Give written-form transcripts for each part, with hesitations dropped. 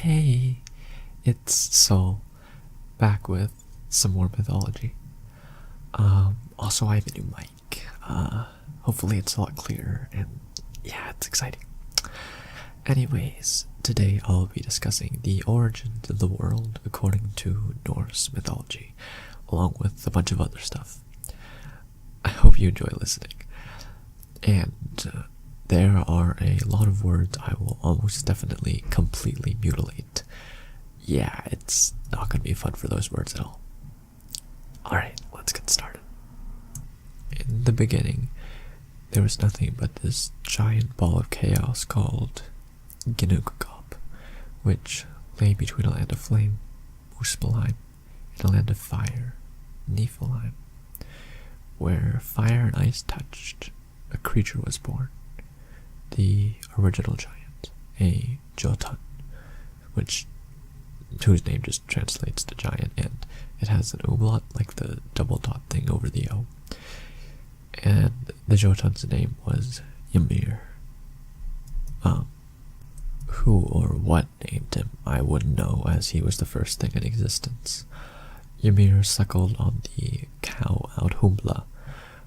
Hey, it's Soul, back with some more mythology. Also I have a new mic. Hopefully it's a lot clearer, and yeah, it's exciting. Anyways, today I'll be discussing the origins of the world according to Norse mythology, along with a bunch of other stuff. I hope you enjoy listening. And there are a lot of words I will almost definitely completely mutilate. Yeah, it's not going to be fun for those words at all. Alright, let's get started. In the beginning, there was nothing but this giant ball of chaos called Ginnungagap, which lay between a land of flame, Muspelheim, and a land of fire, Niflheim. Where fire and ice touched, a creature was born. The original giant, a Jotun, whose name just translates to giant, and it has an umlaut like the double dot thing over the O. And the Jotun's name was Ymir. Who or what named him, I wouldn't know, as he was the first thing in existence. Ymir suckled on the cow Audhumbla,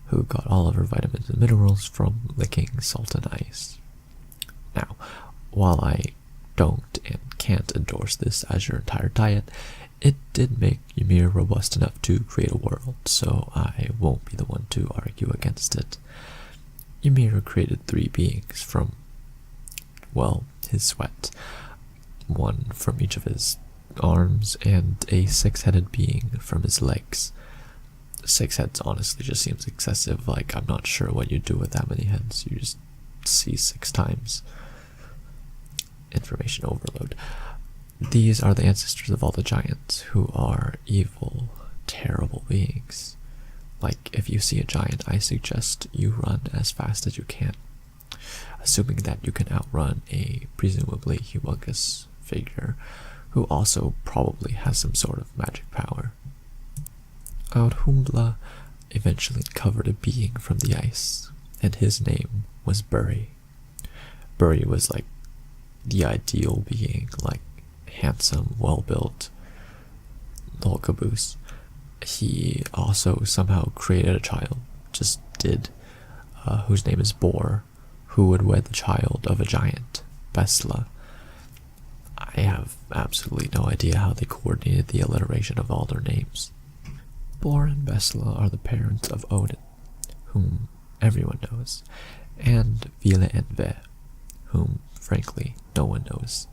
who got all of her vitamins and minerals from licking salt and ice. Now, while I don't and can't endorse this as your entire diet, it did make Ymir robust enough to create a world, so I won't be the one to argue against it. Ymir created 3 beings from, well, his sweat, one from each of his arms, and a 6-headed being from his legs. 6 heads honestly just seems excessive. Like, I'm not sure what you do with that many heads. You just see 6 times. Information overload. These are the ancestors of all the giants, who are evil, terrible beings. Like, if you see a giant, I suggest you run as fast as you can, assuming that you can outrun a presumably humongous figure who also probably has some sort of magic power. Audhumbla eventually uncovered a being from the ice, and his name was Buri. Buri was like the ideal being, like handsome, well-built, the whole caboose. He also somehow created a child, just did, whose name is Bor, who would wed the child of a giant, Besla. I have absolutely no idea how they coordinated the alliteration of all their names. Bor and Besla are the parents of Odin, whom everyone knows, and Vile and Ve, whom, frankly, no one knows.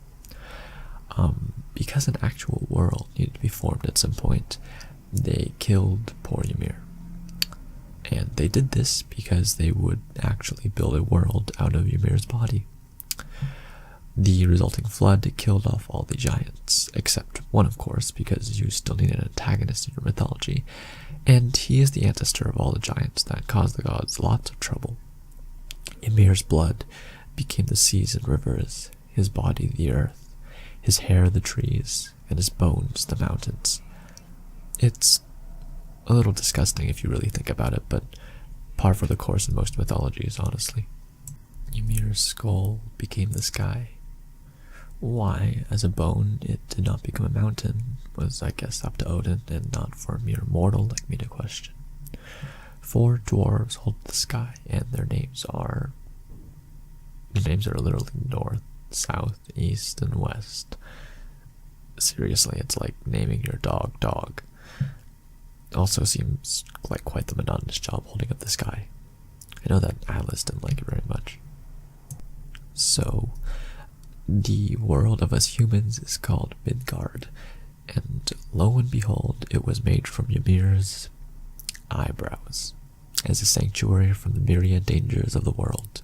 Because an actual world needed to be formed at some point, they killed poor Ymir. And they did this because they would actually build a world out of Ymir's body. The resulting flood killed off all the giants, except one, of course, because you still need an antagonist in your mythology, and he is the ancestor of all the giants that caused the gods lots of trouble. Ymir's blood became the seas and rivers, his body the earth, his hair the trees, and his bones the mountains. It's a little disgusting if you really think about it, but par for the course in most mythologies, honestly. Ymir's skull became the sky. Why, as a bone, it did not become a mountain was, I guess, up to Odin, and not for a mere mortal like me to question. 4 dwarves hold the sky, and their names are literally north, south, east, and west. Seriously, it's like naming your dog Dog. Also seems like quite the monotonous job holding up the sky. I know that Atlas didn't like it very much. So, the world of us humans is called Midgard, and lo and behold, it was made from Ymir's eyebrows, as a sanctuary from the myriad dangers of the world.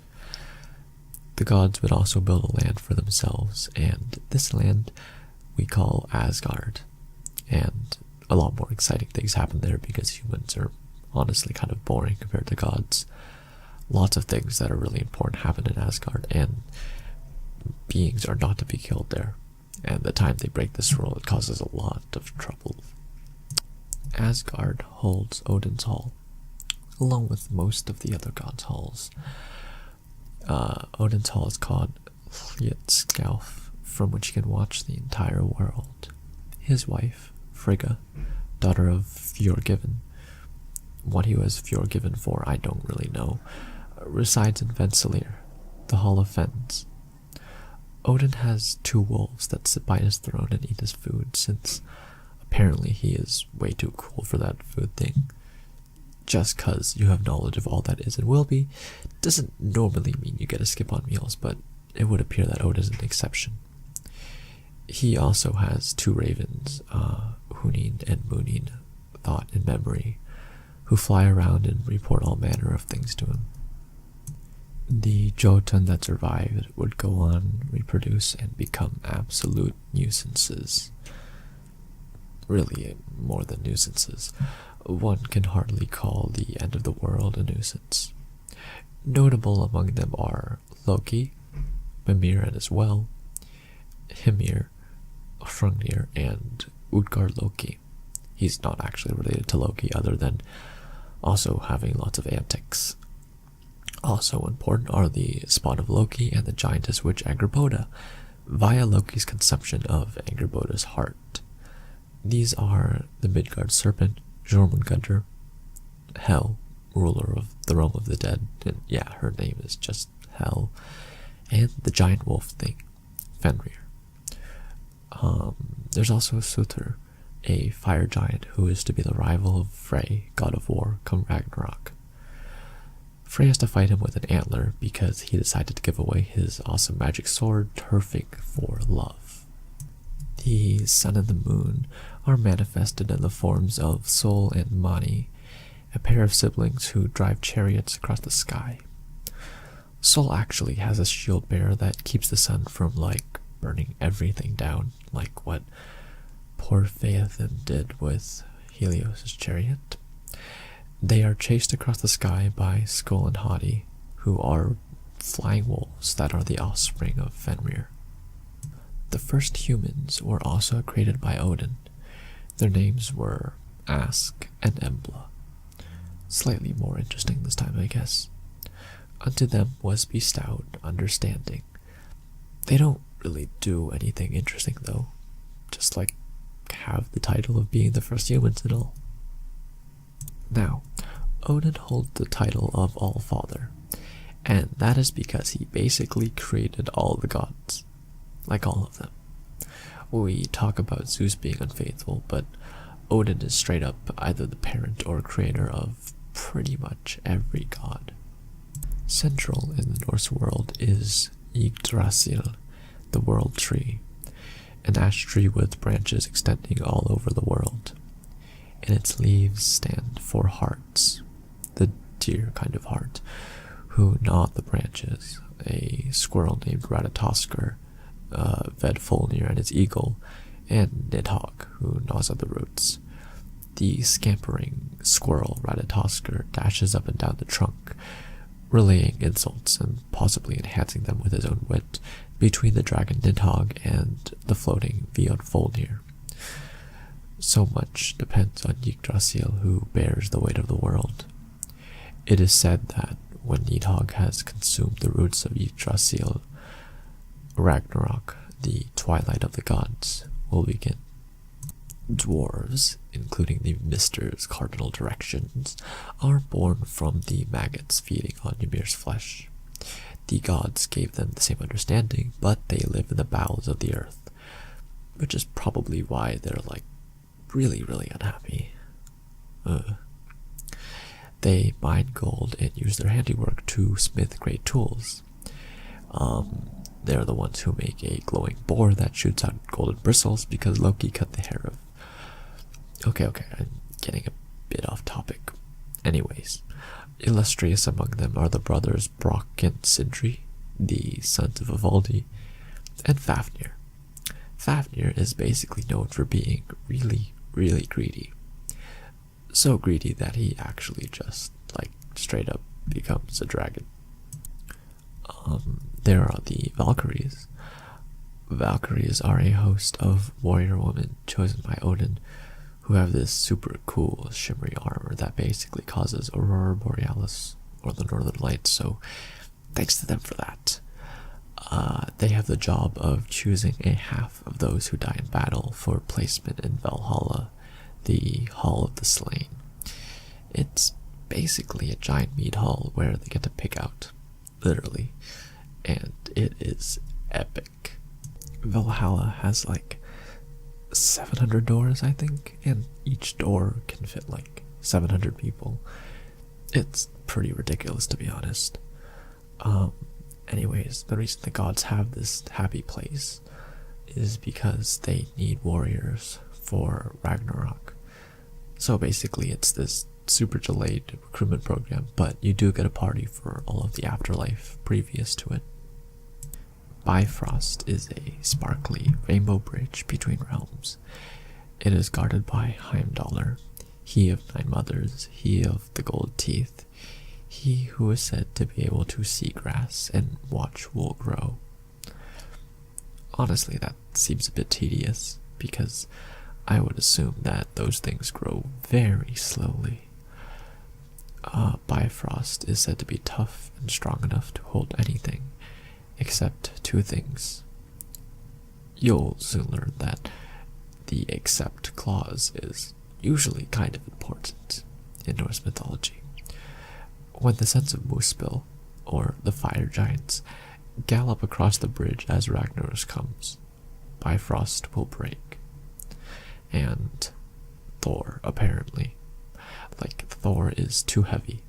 The gods would also build a land for themselves, and this land we call Asgard, and a lot more exciting things happen there because humans are honestly kind of boring compared to gods. Lots of things that are really important happen in Asgard, and beings are not to be killed there, and the time they break this rule, it causes a lot of trouble. Asgard holds Odin's Hall, along with most of the other gods' halls. Odin's Hall is called Hlidskjalf from which he can watch the entire world. His wife, Frigga, daughter of Fjorgiven, what he was Fjorgiven for I don't really know, resides in Vensalir, the Hall of Fens. Odin has 2 wolves that sit by his throne and eat his food, since apparently he is way too cool for that food thing. Just cause you have knowledge of all that is and will be, doesn't normally mean you get a skip on meals, but it would appear that Odin is an exception. He also has 2 ravens, Hunin and Munin, thought in memory, who fly around and report all manner of things to him. The Jotun that survived would go on, reproduce, and become absolute nuisances. Really, more than nuisances. One can hardly call the end of the world a nuisance. Notable among them are Loki, Mimir and his well, Hymir, Hrungnir, and Utgard Loki. He's not actually related to Loki other than also having lots of antics. Also important are the spawn of Loki and the giantess witch Angerboda, via Loki's consumption of Angerboda's heart. These are the Midgard serpent, Jormungandr, Hel, ruler of the realm of the dead, and yeah, her name is just Hel, and the giant wolf thing, Fenrir. There's also Surtur, a fire giant who is to be the rival of Frey, god of war, come Ragnarok. Frey has to fight him with an antler because he decided to give away his awesome magic sword, Turfing, for love. The sun and the moon are manifested in the forms of Sol and Mani, a pair of siblings who drive chariots across the sky. Sol actually has a shield bearer that keeps the sun from, burning everything down, like what poor Phaethon did with Helios' chariot. They are chased across the sky by Skoll and Hati, who are flying wolves that are the offspring of Fenrir. The first humans were also created by Odin. Their names were Ask and Embla. Slightly more interesting this time, I guess. Unto them was bestowed understanding. They don't really do anything interesting, though. Just have the title of being the first humans and all. Now, Odin holds the title of All-Father, and that is because he basically created all the gods. All of them. We talk about Zeus being unfaithful, but Odin is straight up either the parent or creator of pretty much every god. Central in the Norse world is Yggdrasil, the world tree, an ash tree with branches extending all over the world, and its leaves stand for hearts, the deer kind of heart, who gnaw the branches, a squirrel named Ratatoskr, Vedfolnir and its eagle, and Nidhogg, who gnaws at the roots. The scampering squirrel Ratatoskr dashes up and down the trunk, relaying insults and possibly enhancing them with his own wit between the dragon Nidhogg and the floating Vedfolnir. So much depends on Yggdrasil, who bears the weight of the world. It is said that when Nidhogg has consumed the roots of Yggdrasil, Ragnarok, the twilight of the gods, will begin. Dwarves, including the Mister's cardinal directions, are born from the maggots feeding on Ymir's flesh. The gods gave them the same understanding, but they live in the bowels of the earth, which is probably why they're really, really unhappy. They mine gold and use their handiwork to smith great tools. They're the ones who make a glowing boar that shoots out golden bristles because Loki cut the hair of... Okay, I'm getting a bit off topic. Anyways, illustrious among them are the brothers Brock and Sindri, the sons of Ivaldi, and Fafnir. Fafnir is basically known for being really, really greedy. So greedy that he actually just, straight up becomes a dragon. There are the Valkyries. Valkyries are a host of warrior women chosen by Odin, who have this super cool shimmery armor that basically causes Aurora Borealis, or the Northern Lights, so thanks to them for that. They have the job of choosing a half of those who die in battle for placement in Valhalla, the Hall of the Slain. It's basically a giant meat hall where they get to pick out, literally, and it is epic. Valhalla has like 700 doors, I think, and each door can fit like 700 people. It's pretty ridiculous, to be honest. Anyways, the reason the gods have this happy place is because they need warriors for Ragnarok. So basically it's this super delayed recruitment program, but you do get a party for all of the afterlife previous to it. Bifrost is a sparkly rainbow bridge between realms. It is guarded by Heimdallr, he of 9 mothers, he of the gold teeth, he who is said to be able to see grass and watch wool grow. Honestly, that seems a bit tedious, because I would assume that those things grow very slowly. Bifrost is said to be tough and strong enough to hold anything, except 2 things. You'll soon learn that the except clause is usually kind of important in Norse mythology. When the sons of Muspel, or the fire giants, gallop across the bridge as Ragnarok comes, Bifrost will break. And Thor, apparently. Like, Thor is too heavy.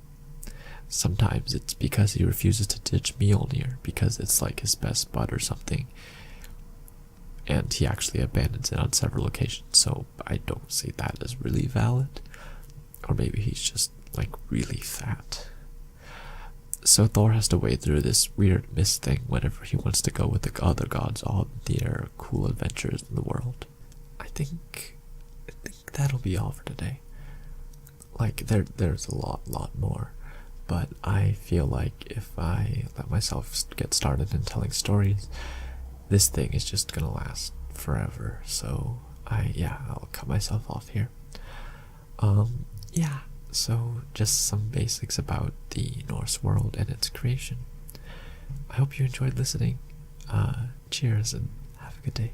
Sometimes it's because he refuses to ditch Mjolnir because it's like his best bud or something. And he actually abandons it on several occasions, so I don't see that as really valid. Or maybe he's just, like, really fat. So Thor has to wade through this weird mist thing whenever he wants to go with the other gods on their cool adventures in the world. I think that'll be all for today. Like, there's a lot more. But I feel like if I let myself get started in telling stories, this thing is just gonna last forever. So I'll cut myself off here. So just some basics about the Norse world and its creation. I hope you enjoyed listening. Cheers and have a good day.